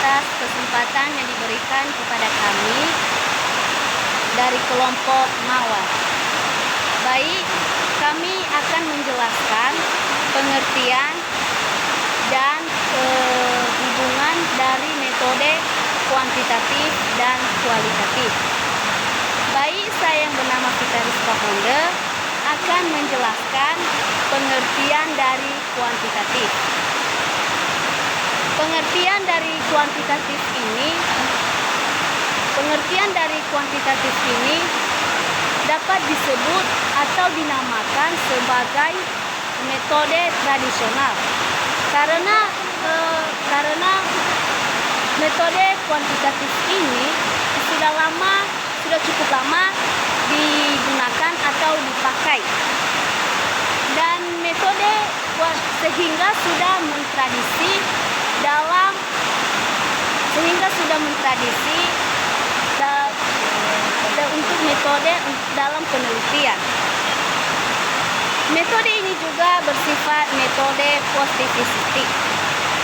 atas kesempatan yang diberikan kepada kami dari kelompok Mawar. Baik, kami akan menjelaskan pengertian dan hubungan dari metode kuantitatif dan kualitatif. Baik, saya yang bernama Vita Rizka Honda akan menjelaskan pengertian dari kuantitatif. Pengertian dari kuantitatif ini dapat disebut atau dinamakan sebagai metode tradisional karena metode kuantitatif ini sudah cukup lama digunakan atau dipakai, dan metode sehingga sudah mentradisi untuk metode dalam penelitian. Metode ini juga bersifat metode positivistik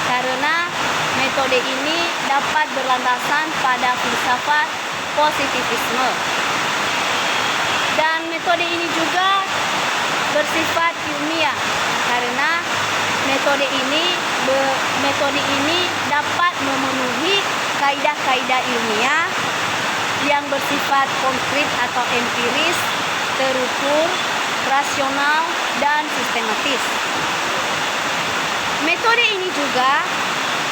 karena metode ini dapat berlandasan pada filsafat positivisme. Dan metode ini juga bersifat ilmiah karena metode ini dapat memenuhi kaidah-kaidah ilmiah yang bersifat konkret atau empiris, terukur, rasional, dan sistematis. Metode ini juga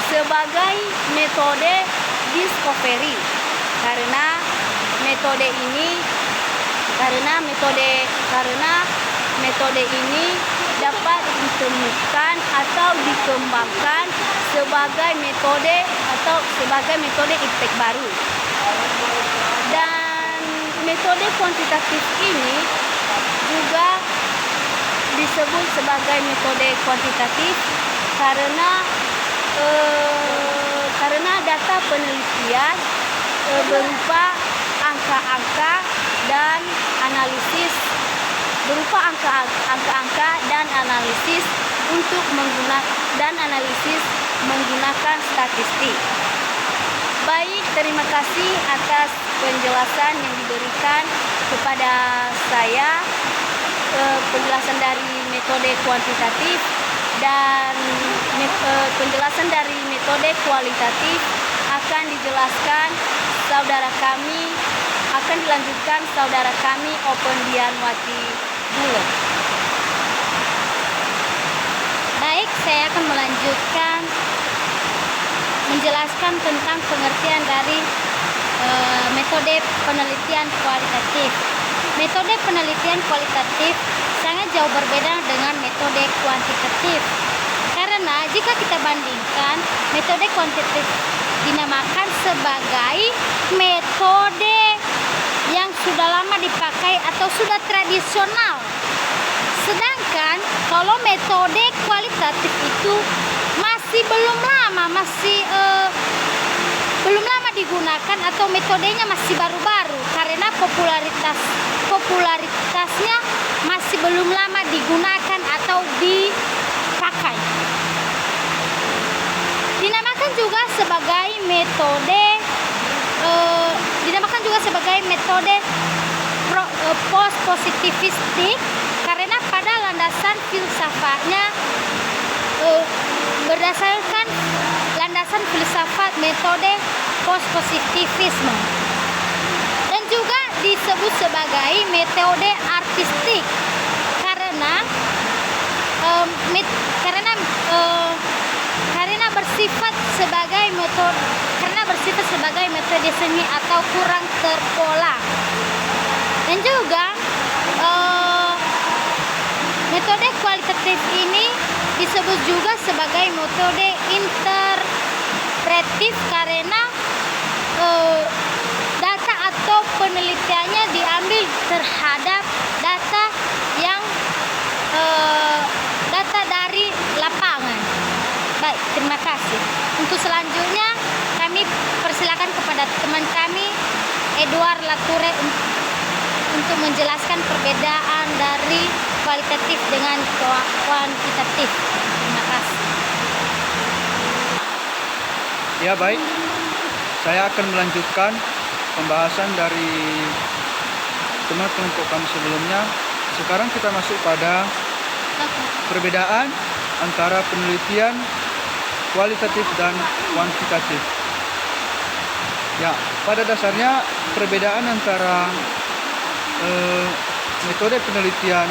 sebagai metode discovery karena metode ini dapat ditemukan atau dikembangkan sebagai metode iptek baru. Dan metode kuantitatif ini juga disebut sebagai metode kuantitatif karena data penelitian berupa angka-angka dan analisis menggunakan statistik. Baik, terima kasih atas penjelasan yang diberikan kepada saya, penjelasan dari metode kuantitatif, dan penjelasan dari metode kualitatif akan dilanjutkan saudara kami Open Dianwati Bulet. Baik, saya akan melanjutkan menjelaskan tentang pengertian dari metode penelitian kualitatif. Metode penelitian kualitatif sangat jauh berbeda dengan metode kuantitatif. Karena jika kita bandingkan, metode kuantitatif dinamakan sebagai metode yang sudah lama dipakai atau sudah tradisional. Sedangkan kalau metode kualitatif itu masih belum lama digunakan atau metodenya masih baru-baru karena popularitasnya masih belum lama digunakan atau dipakai. Dinamakan juga sebagai metode post positivistik karena pada landasan filsafatnya berdasarkan landasan filsafat metode post positivisme, dan juga disebut sebagai metode artistik karena bersifat sebagai metode seni atau kurang terpola. Dan juga metode kualitatif ini disebut juga sebagai metode interpretif karena data atau penelitiannya diambil terhadap data dari lapangan. Baik, terima kasih. Untuk selanjutnya kami persilakan kepada teman kami Edward Lature untuk menjelaskan perbedaan dari kualitatif dengan kuantitatif. Terima kasih. Ya baik, saya akan melanjutkan pembahasan dari teman kelompok kami sebelumnya. Sekarang kita masuk pada perbedaan antara penelitian kualitatif dan kuantitatif. Ya, pada dasarnya perbedaan antara metode penelitian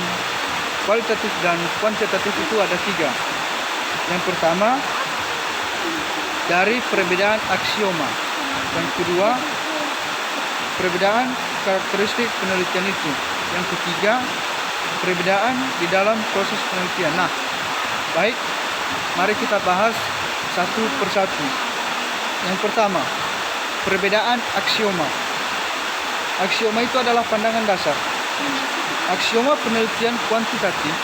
kualitatif dan kuantitatif itu ada 3. Yang pertama, dari perbedaan aksioma. Yang kedua, perbedaan karakteristik penelitian itu. Yang ketiga, perbedaan di dalam proses penelitian. Nah, baik, mari kita bahas satu persatu. Yang pertama, perbedaan aksioma. Aksioma itu adalah pandangan dasar. Aksioma penelitian kuantitatif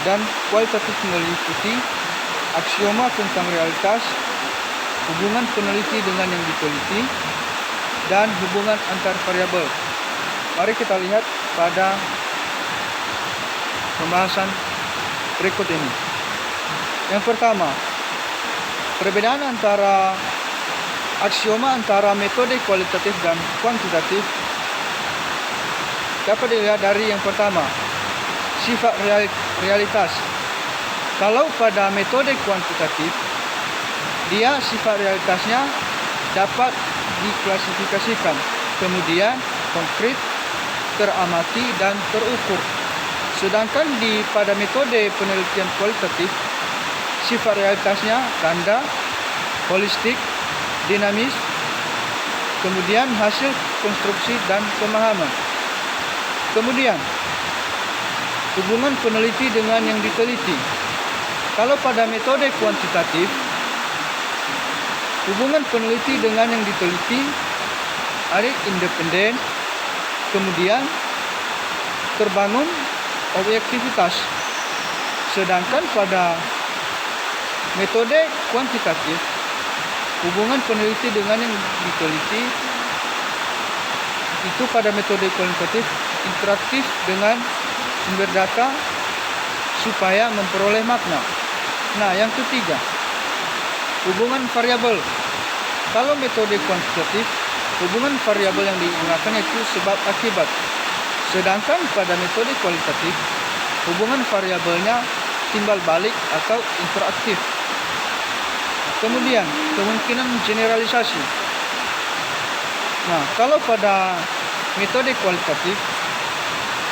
dan kualitatif meliputi aksioma tentang realitas, hubungan peneliti dengan yang diteliti, dan hubungan antar variabel. Mari kita lihat pada pembahasan berikut ini. Yang pertama, perbedaan antara aksioma antara metode kualitatif dan kuantitatif dapat dilihat dari yang pertama, sifat realitas. Kalau pada metode kuantitatif, dia sifat realitasnya dapat diklasifikasikan, kemudian konkret, teramati, dan terukur. Sedangkan pada metode penelitian kualitatif, sifat realitasnya ganda, holistik, dinamis, kemudian hasil konstruksi dan pemahaman. Kemudian, hubungan peneliti dengan yang diteliti. Kalau pada metode kuantitatif, hubungan peneliti dengan yang diteliti ada independen, kemudian terbangun objektivitas. Sedangkan pada metode kuantitatif, hubungan peneliti dengan yang diteliti itu pada metode kuantitatif interaktif dengan sumber data supaya memperoleh makna. Nah, yang ketiga, hubungan variabel. Kalau metode kuantitatif, hubungan variabel yang digunakan itu sebab akibat. Sedangkan pada metode kualitatif, hubungan variabelnya timbal balik atau interaktif. Kemudian, kemungkinan generalisasi. Nah, kalau pada metode kualitatif,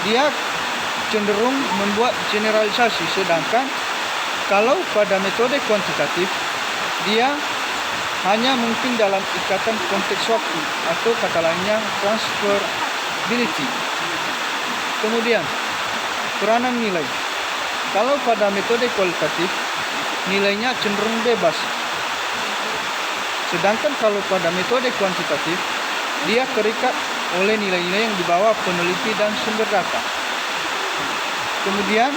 dia cenderung membuat generalisasi. Sedangkan kalau pada metode kuantitatif, dia hanya mungkin dalam ikatan konteks waktu atau kata lainnya transferability. Kemudian, peranan nilai. Kalau pada metode kualitatif, nilainya cenderung bebas. Sedangkan kalau pada metode kuantitatif, dia terikat oleh nilai-nilai yang dibawa peneliti dan sumber data. Kemudian,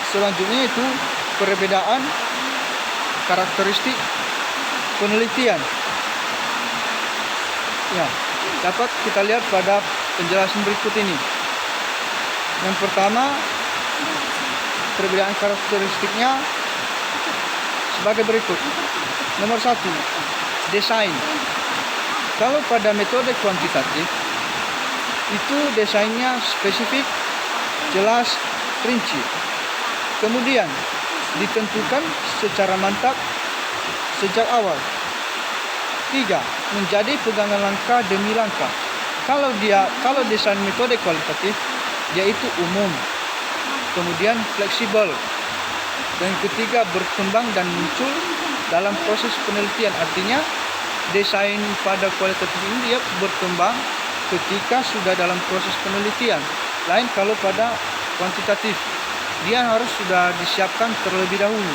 selanjutnya itu perbedaan karakteristik penelitian. Ya, dapat kita lihat pada penjelasan berikut ini. Yang pertama, perbedaan karakteristiknya sebagai berikut. Nomor 1, desain. Kalau pada metode kuantitatif, itu desainnya spesifik, jelas, rinci. Kemudian, ditentukan secara mantap sejak awal. 3, menjadi pegangan langkah demi langkah. Kalau desain metode kualitatif, yaitu umum, kemudian fleksibel. Dan ketiga, berkembang dan muncul dalam proses penelitian. Artinya, desain pada kualitatif ini dia berkembang ketika sudah dalam proses penelitian. Lain kalau pada kuantitatif, dia harus sudah disiapkan terlebih dahulu.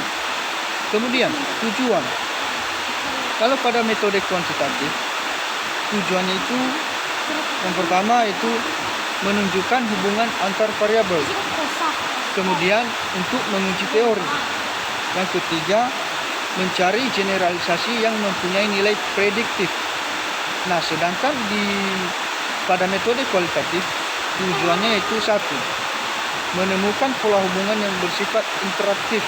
Kemudian, tujuan. Kalau pada metode kuantitatif, tujuannya itu yang pertama itu menunjukkan hubungan antar variabel. Kemudian, untuk menguji teori. Yang ketiga, mencari generalisasi yang mempunyai nilai prediktif. Nah, sedangkan pada metode kualitatif, tujuannya itu 1, menemukan pola hubungan yang bersifat interaktif.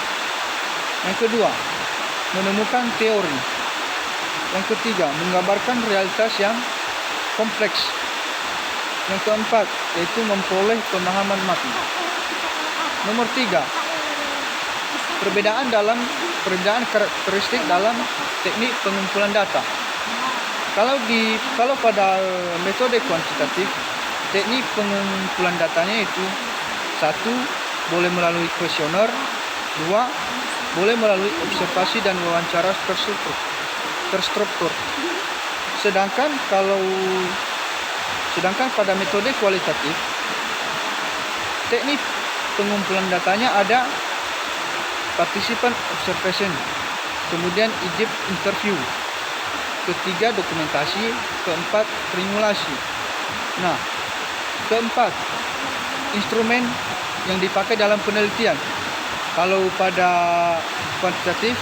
Yang kedua, menemukan teori. Yang ketiga, menggambarkan realitas yang kompleks. Yang keempat, yaitu memperoleh pemahaman makna. Nomor 3, perbedaan karakteristik dalam teknik pengumpulan data. Kalau pada metode kuantitatif, teknik pengumpulan datanya itu 1, boleh melalui kuesioner, 2, boleh melalui observasi dan wawancara terstruktur. Sedangkan pada metode kualitatif, teknik pengumpulan datanya ada participant observation, kemudian Egypt interview, ketiga dokumentasi, keempat trimulasi. Nah, keempat, instrumen yang dipakai dalam penelitian. Kalau pada kuantitatif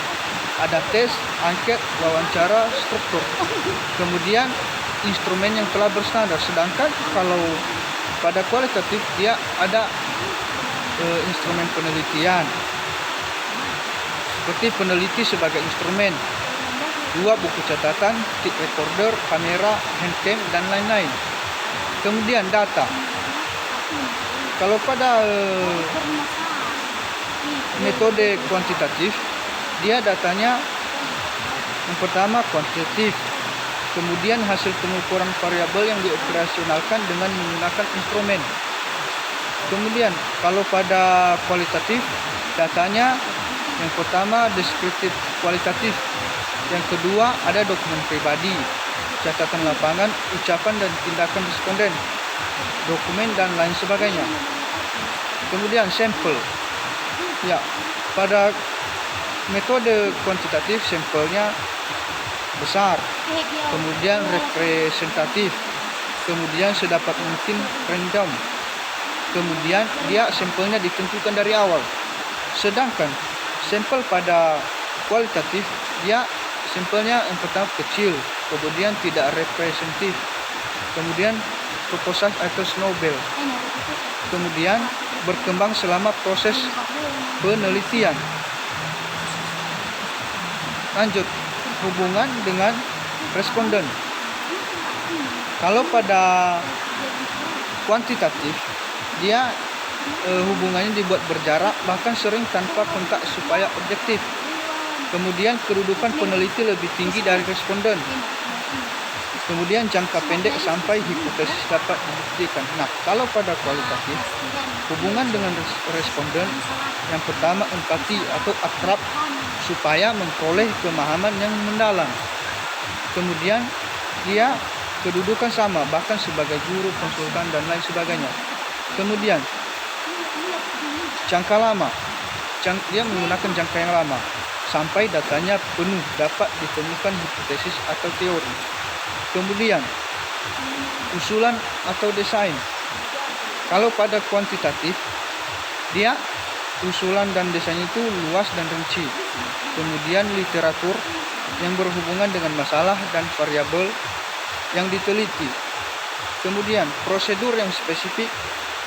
ada tes, angket, wawancara, struktur. Kemudian instrumen yang telah berstandar. Sedangkan kalau pada kualitatif dia ada instrumen penelitian. Seperti peneliti sebagai instrumen, 2 buku catatan, tape recorder, kamera, handcam, dan lain-lain. Kemudian data. Kalau pada metode kuantitatif, dia datanya yang pertama kuantitatif, kemudian hasil pengukuran variabel yang dioperasionalkan dengan menggunakan instrumen. Kemudian kalau pada kualitatif, datanya yang pertama deskriptif kualitatif, yang kedua ada dokumen pribadi, catatan lapangan, ucapan dan tindakan responden, dokumen dan lain sebagainya. Kemudian sampel. Ya, pada metode kuantitatif sampelnya besar, kemudian representatif, kemudian sedapat mungkin random, kemudian dia sampelnya ditentukan dari awal. Sedangkan sampel pada kualitatif dia sampelnya yang pertama kecil, kemudian tidak representatif, kemudian proposal atau snowball, kemudian berkembang selama proses penelitian. Lanjut, hubungan dengan responden. Kalau pada kuantitatif, dia hubungannya dibuat berjarak, bahkan sering tanpa kontak supaya objektif. Kemudian kedudukan peneliti lebih tinggi dari responden. Kemudian jangka pendek sampai hipotesis dapat dibuktikan. Nah, kalau pada kualitatif, hubungan dengan responden yang pertama empati atau akrab supaya memperoleh pemahaman yang mendalam. Kemudian dia kedudukan sama, bahkan sebagai guru, konsultan, dan lain sebagainya. Kemudian jangka lama, dia menggunakan jangka yang lama sampai datanya penuh dapat ditemukan hipotesis atau teori. Kemudian usulan atau desain. Kalau pada kuantitatif, dia usulan dan desain itu luas dan rinci. Kemudian literatur yang berhubungan dengan masalah dan variabel yang diteliti. Kemudian prosedur yang spesifik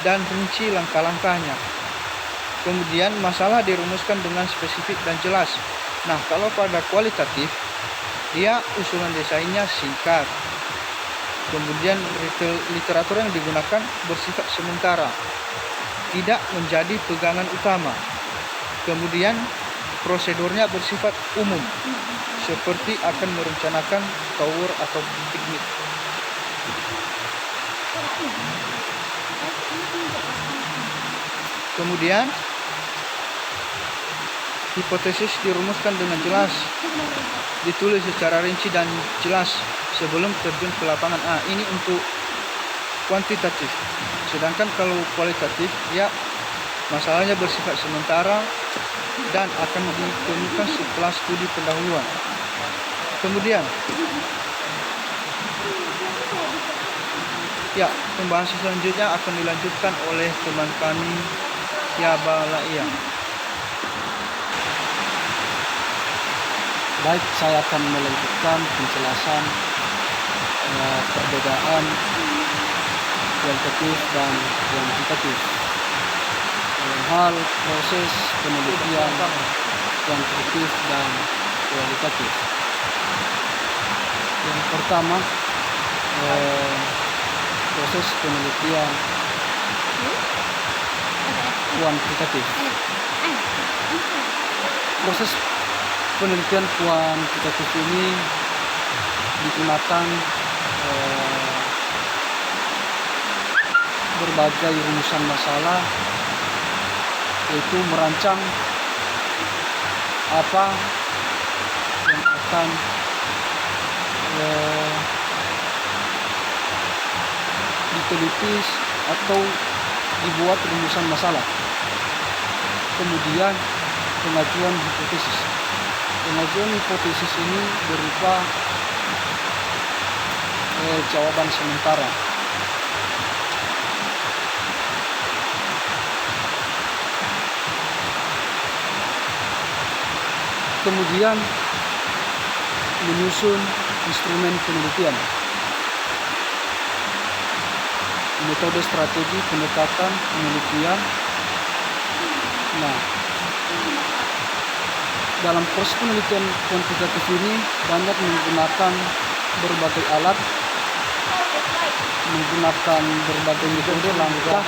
dan rinci langkah-langkahnya. Kemudian masalah dirumuskan dengan spesifik dan jelas. Nah, kalau pada kualitatif, dia usulan desainnya singkat. Kemudian literatur yang digunakan bersifat sementara, tidak menjadi pegangan utama. Kemudian prosedurnya bersifat umum, seperti akan merencanakan tower atau piknik. Kemudian hipotesis dirumuskan dengan jelas, ditulis secara rinci dan jelas sebelum terjun ke lapangan. Ini untuk kuantitatif. Sedangkan kalau kualitatif, ya masalahnya bersifat sementara dan akan ditemukan setelah studi pendahuluan. Kemudian, ya pembahasan selanjutnya akan dilanjutkan oleh teman kami Tiaba Laia. Baik, saya akan melanjutkan penjelasan perbedaan kualitatif dan kuantitatif dalam hal proses penelitian kuantitatif dan kualitatif. Yang pertama, proses penelitian kuantitatif. Proses penelitian kuantitatif ini digunakan berbagai rumusan masalah, yaitu merancang apa yang akan diteliti atau dibuat rumusan masalah. Kemudian pengajuan hipotesis. Pengajuan hipotesis ini berupa jawaban sementara. Kemudian menyusun instrumen penelitian, metode strategi pendekatan penelitian. Nah, dalam proses penelitian kuantitatif ini banyak menggunakan berbagai alat, menggunakan berbagai metode langkah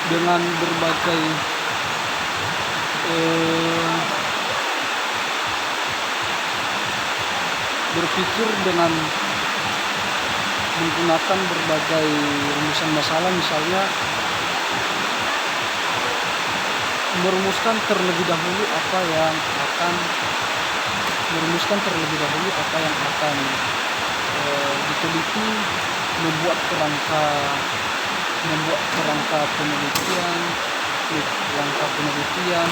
dengan berbagai berpikir dengan menggunakan berbagai rumusan masalah, misalnya merumuskan terlebih dahulu apa yang akan diteliti, membuat kerangka penelitian, langkah penelitian,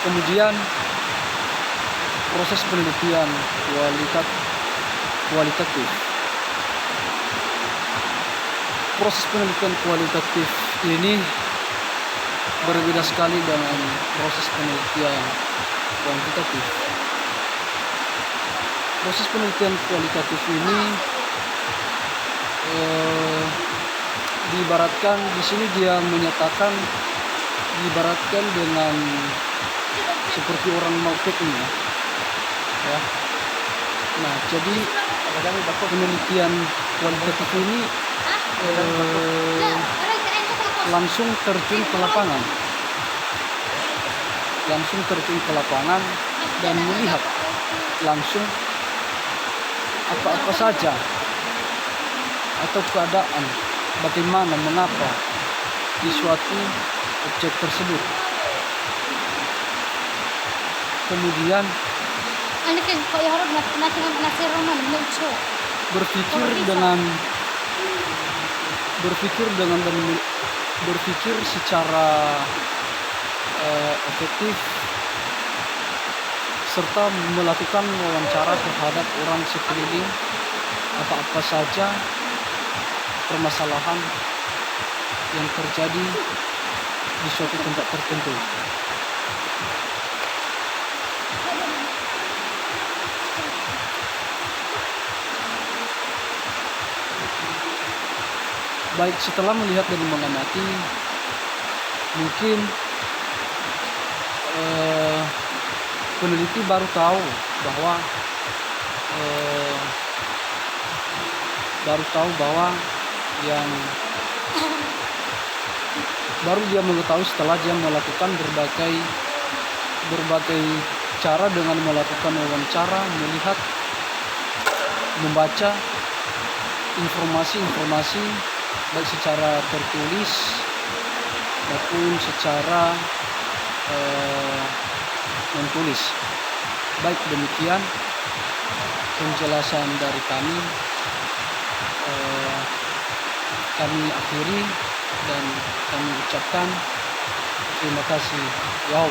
kemudian proses penelitian kualitatif. Proses penelitian kualitatif ini berbeda sekali dengan proses penelitian kuantitatif. Proses penelitian kualitatif ini diibaratkan di sini dia menyatakan, diibaratkan dengan seperti orang mau teknik ya. Nah, jadi penelitian kualitatif ini langsung terjun ke lapangan, dan melihat langsung apa-apa saja atau keadaan, bagaimana, mengapa di suatu objek tersebut. Kemudian berpikir secara efektif, serta melakukan wawancara terhadap orang sekeliling, apa-apa saja permasalahan yang terjadi di suatu tempat tertentu. Baik, setelah melihat dan mengamati, mungkin peneliti baru tahu bahwa baru dia mengetahui setelah dia melakukan berbagai cara, dengan melakukan wawancara, melihat, membaca informasi baik secara tertulis maupun secara non-tulis. Baik, demikian penjelasan dari kami. Kami akhiri dan kami ucapkan terima kasih. Wow.